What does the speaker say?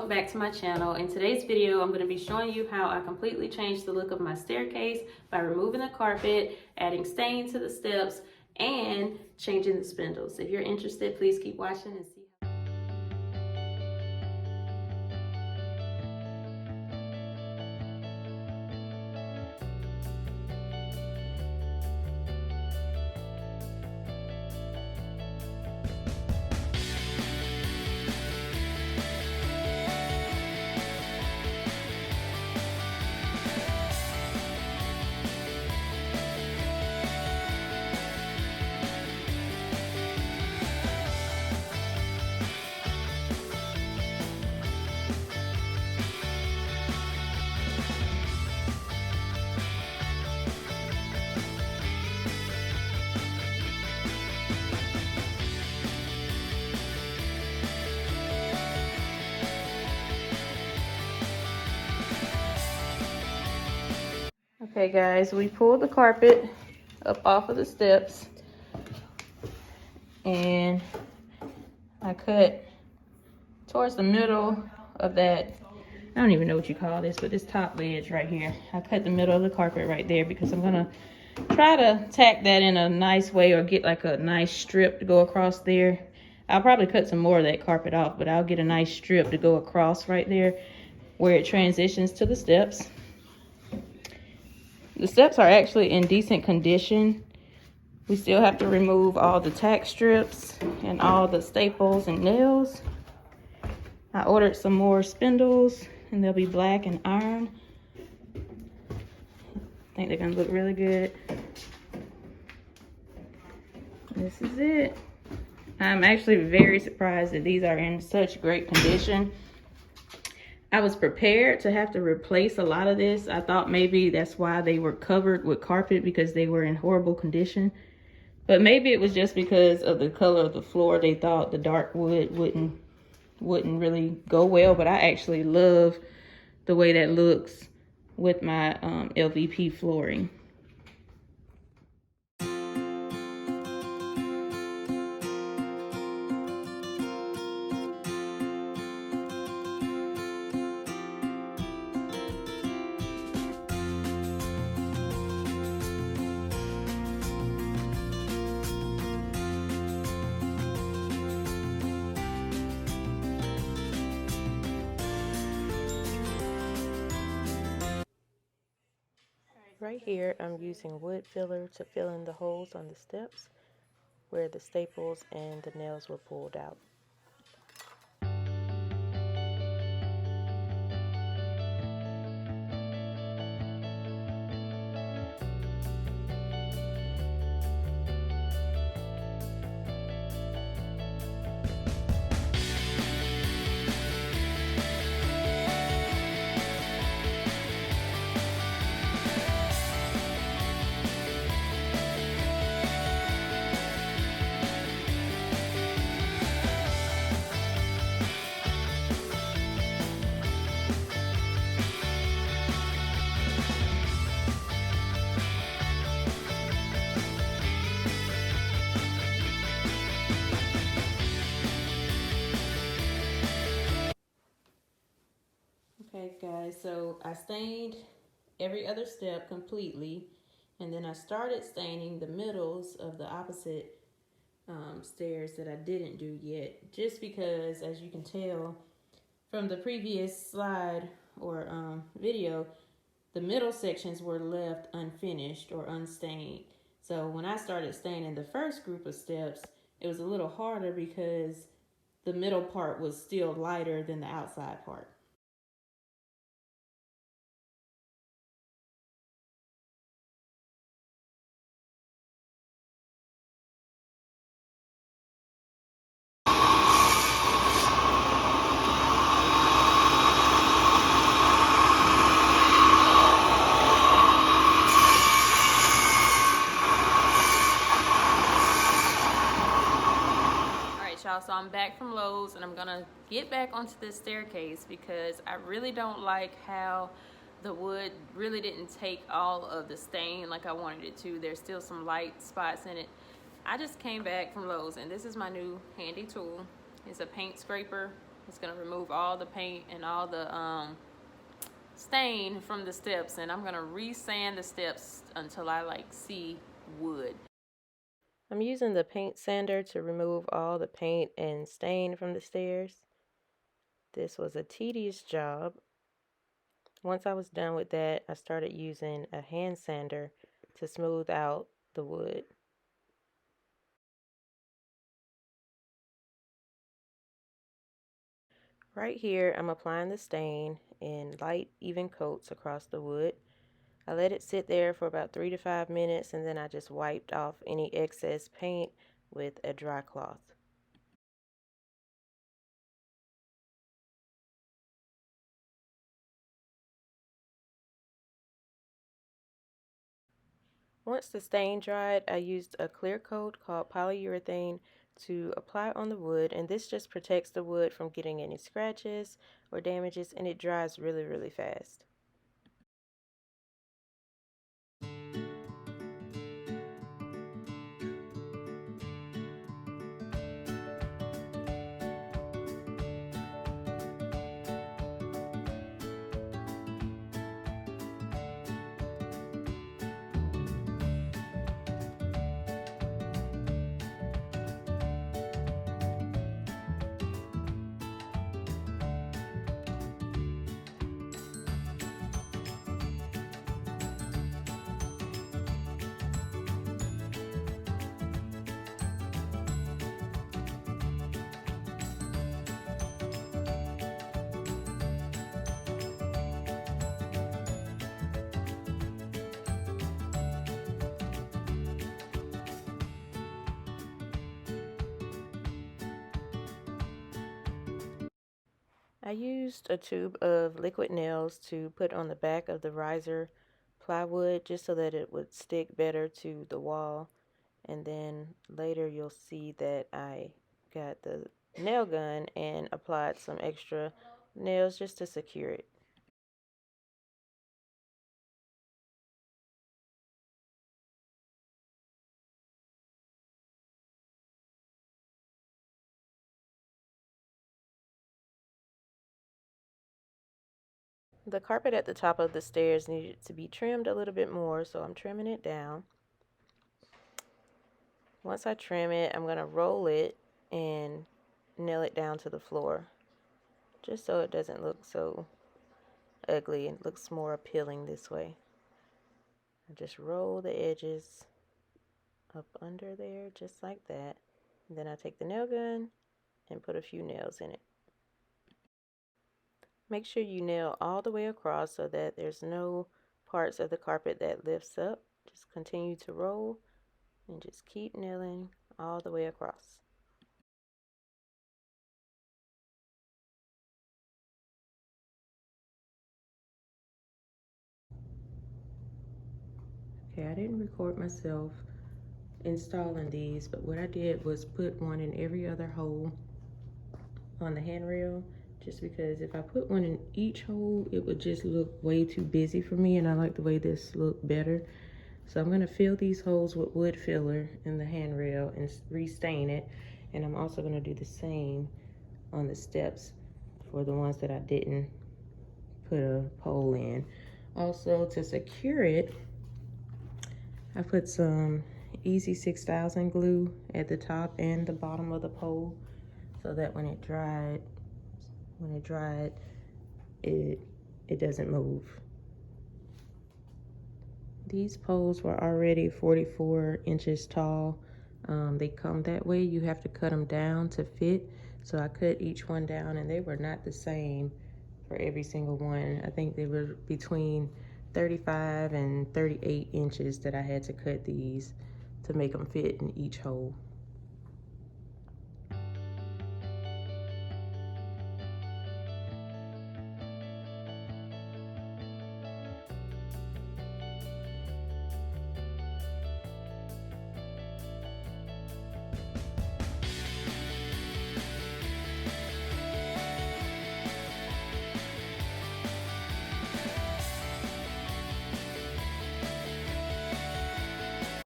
welcome back to my channel. In today's video, I'm going to be showing you how I completely changed the look of my staircase by removing the carpet, adding stain to the steps, and changing the spindles. If you're interested, please keep watching and see. Okay guys, we pulled the carpet up off of the steps and I cut towards the middle of that, I don't even know what you call this, but this top ledge right here. I cut the middle of the carpet right there because I'm gonna try to tack that in a nice way or get like a nice strip to go across there. I'll probably cut some more of that carpet off, but I'll get a nice strip to go across right there where it transitions to the steps. The steps are actually in decent condition. We still have to remove all the tack strips and all the staples and nails. I ordered some more spindles and they'll be black and iron. I think they're gonna look really good. This is it. I'm actually very surprised that these are in such great condition. I was prepared to have to replace a lot of this. I thought maybe that's why they were covered with carpet, because they were in horrible condition. But maybe it was just because of the color of the floor. They thought the dark wood wouldn't really go well, but I actually love the way that looks with my LVP flooring. Right here, I'm using wood filler to fill in the holes on the steps where the staples and the nails were pulled out. Okay guys, so I stained every other step completely, and then I started staining the middles of the opposite stairs that I didn't do yet, just because, as you can tell from the previous slide or video, the middle sections were left unfinished or unstained. So when I started staining the first group of steps, it was a little harder because the middle part was still lighter than the outside part. So I'm back from Lowe's and I'm gonna get back onto this staircase because I really don't like how the wood really didn't take all of the stain like I wanted it to. There's still some light spots in it. I just came back from Lowe's and this is my new handy tool. It's a paint scraper. It's gonna remove all the paint and all the stain from the steps, and I'm gonna re-sand the steps until I like see wood. I'm using the paint sander to remove all the paint and stain from the stairs. This was a tedious job. Once I was done with that, I started using a hand sander to smooth out the wood. Right here, I'm applying the stain in light, even coats across the wood. I let it sit there for about 3 to 5 minutes, and then I just wiped off any excess paint with a dry cloth. Once the stain dried, I used a clear coat called polyurethane to apply on the wood, and this just protects the wood from getting any scratches or damages, and it dries really, really fast. I used a tube of liquid nails to put on the back of the riser plywood just so that it would stick better to the wall. And then later you'll see that I got the nail gun and applied some extra nails just to secure it. The carpet at the top of the stairs needed to be trimmed a little bit more, so I'm trimming it down. Once I trim it, I'm going to roll it and nail it down to the floor, just so it doesn't look so ugly and looks more appealing this way. I just roll the edges up under there, just like that. And then I take the nail gun and put a few nails in it. Make sure you nail all the way across so that there's no parts of the carpet that lifts up. Just continue to roll and just keep nailing all the way across. Okay, I didn't record myself installing these, but what I did was put one in every other hole on the handrail, just because if I put one in each hole, it would just look way too busy for me, and I like the way this looked better. So I'm going to fill these holes with wood filler in the handrail and restain it, and I'm also going to do the same on the steps for the ones that I didn't put a pole in. Also, to secure it, I put some Easy 6000 glue at the top and the bottom of the pole, so that when it dried, it doesn't move. These poles were already 44 inches tall. They come that way. You have to cut them down to fit. So I cut each one down, and they were not the same for every single one. I think they were between 35 and 38 inches that I had to cut these to make them fit in each hole.